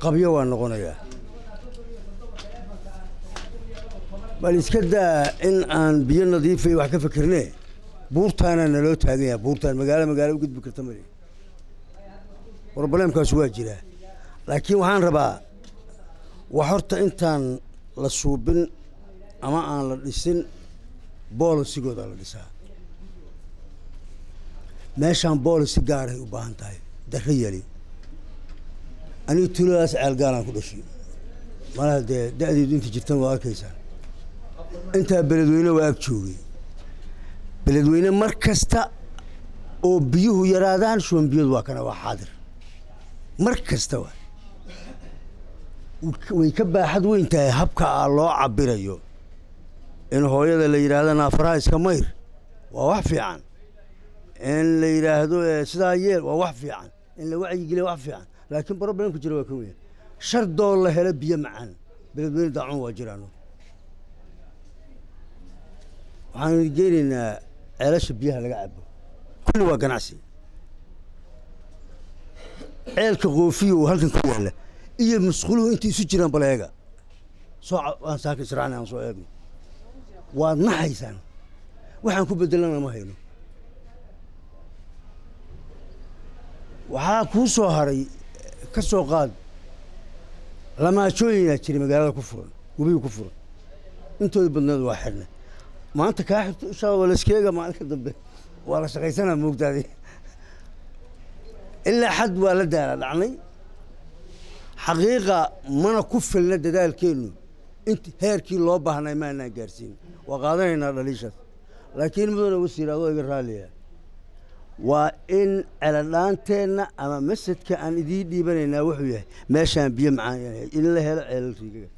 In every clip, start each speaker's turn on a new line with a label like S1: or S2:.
S1: qabyo waa noqonaya bal iska daa in aan biyo nadiif ah wax ka fikirnay buurtaana naloo taagaya buurtaan magaalo u gudbi karta mari problemkaas waa jira laakiin waxaan rabaa wax horta intaan la suubin ama aan la dhisin boolisigooda la dhisaa meeshaan boolisi gaar ah u baahan tahay darro yali anigu tuuladaas ceelgaalaan ku dhashay malaha dee da'deedu inta jirtan waa arkaysaa intaa beledweyne waa ag joogay beledweyne mar kasta oo biyuhu yaraadaan shubanbiyadu waa kana waa xaadir mar kasta way ka baaxad weyn tahay habka loo cabirayo in hooyada la yidhaahdo naafaraha iska mayr waa wax fiican in la yidhaahdo sidaa yeel waa wax fiican in la wacyigeliyo wax fiican laakiin problemku jira waa ka weyn shardoo la helo biyo macaan beledweyne daacuun waa jiraano waxaan geenaynaa ceelasha biyaha laga cabo kulli waa ganacsi ceelka qoofiyo oo halkan ku yaala iyo masquuluhu intii isu jiraan baleega soo aan saaka israacnay aan soo eegno waad naxaysaan waxaan ku bedelana ma hayno waxaa kuu soo haray ka soo qaad lamaajooyinaa jiray magaalada ku furan webiga ku furan intooda badneed waa xirna maanta kaa xirto insha Allah laskeega maalinka dambe waa la shaqaysanaa moogtaadi ilaa xad waa la daala dhacnay xaqiiqa mana ku filna dadaalkeenu inta heerkii loo baahnay maanaan gaarsiin waa qaadanaynaa dhaliishaas laakiin mudane wasiir adoo iga raaliya waa in ceeladhaanteenna ama masadka aan idiin dhiibanaynaa wuxuu yahay meeshaan biyo macaan yahay in la helo ceelal riigaga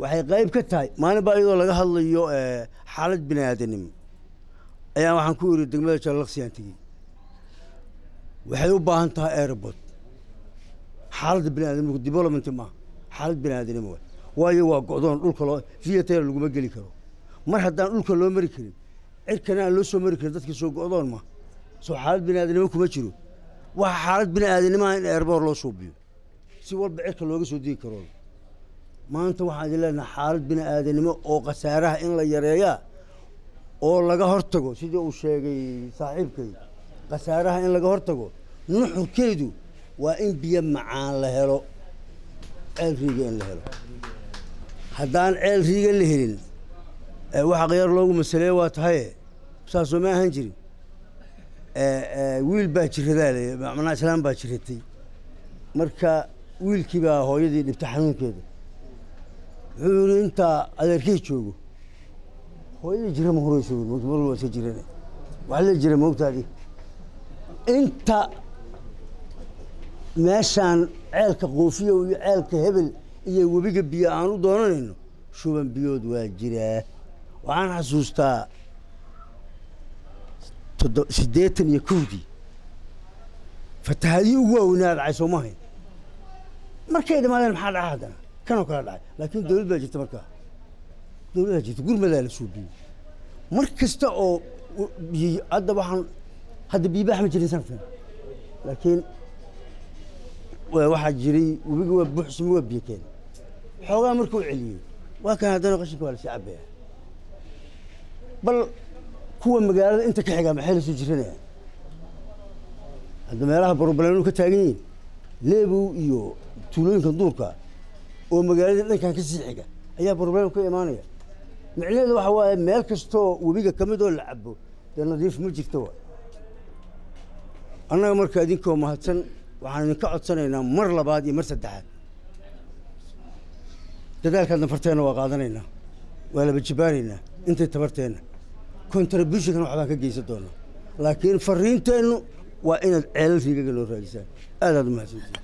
S1: waxay qayb ka tahay maalin baa iyadoo laga hadlayo xaalad bini aadanimo ayaan waxaan ku iri degmada Jallaqsiyaan tegey waxay u baahan tahay airport xaaladda bini aadanimo development ma xaalad bini aadanimo waayo waa go'doon dhulka loo fiyateer laguma geli karo mar haddaan dhulka loo mari karin cirkana aan loo soo mari karin dadka soo go'doon ma soo xaalad bini aadanimo kuma jiro waa xaalad bini aadanimo in airport loo suubiyo si walba cirka looga soo digi karo maanta waxaan ilaahnaa xaalad bini aadanimo oo khasaaraha in la yareeyaa oo laga hortago sidii uu sheegay saaxiibkay khasaaraha in laga hortago nuxurkeedu waa in biyo macaan la helo ceel riiga in la helo haddaan ceel riiga la helin waxa khiyaar loogu masaleeyo waa tahay saasoo ma ahaan jirin wiil baa jiradaa le macnaa islaam baa jiratay marka wiilkii baa hooyadii dhibtay xanuunkeeda wuxuu yidhi intaa adeerkay joogo hooyadii jira ma horeyso mar waa iska jirane wax la jira moogtaadi inta meeshaan ceelka qoofiyo iyo ceelka hebel iyo webiga biyo aan u doonanayno shuban biyood waa jiraa waxaan xasuustaa 81 fatahaadii ugu waaweynaa dhacay Soomaaliya markay dhamaadeen maxaa dhacay haddana kanoo kala dhacay laakiin dawlad baa jirta markaa dawladda jirta gurmadaa la suubiyo mar kasta oo hadda waxaan hadda biibax ma jirin sanadkan laakiin waxaa jiray webiga waa buuxsami waa biyo keen xoogaa markuu celiyey waa kan haddana qashinka waa la sii cabaya bal kuwa magaalada inta ka xiga maxay la soo jiranaya hadda meelaha problemku ka taagan yihiin leebow iyo tuulooyinka duurka oo magaalada dhankan ka sii xiga ayaa problem ka imaanaya macnaheedu waxa waaye meel kastoo webiga ka mid oo la cabo dee nadiif ma jirto annaga marka idinkoo mahadsan waxaan idinka codsanaynaa mar labaad iyo mar saddexaad dadaalkaadna farteena waa qaadanaynaa waa laba jibaaraynaa intay tabarteenna contributionkan waxbaan ka geysan doonaa laakiin fariinteennu waa inaad ceelal riigaga loo raadisaan aad u mahadsantihiin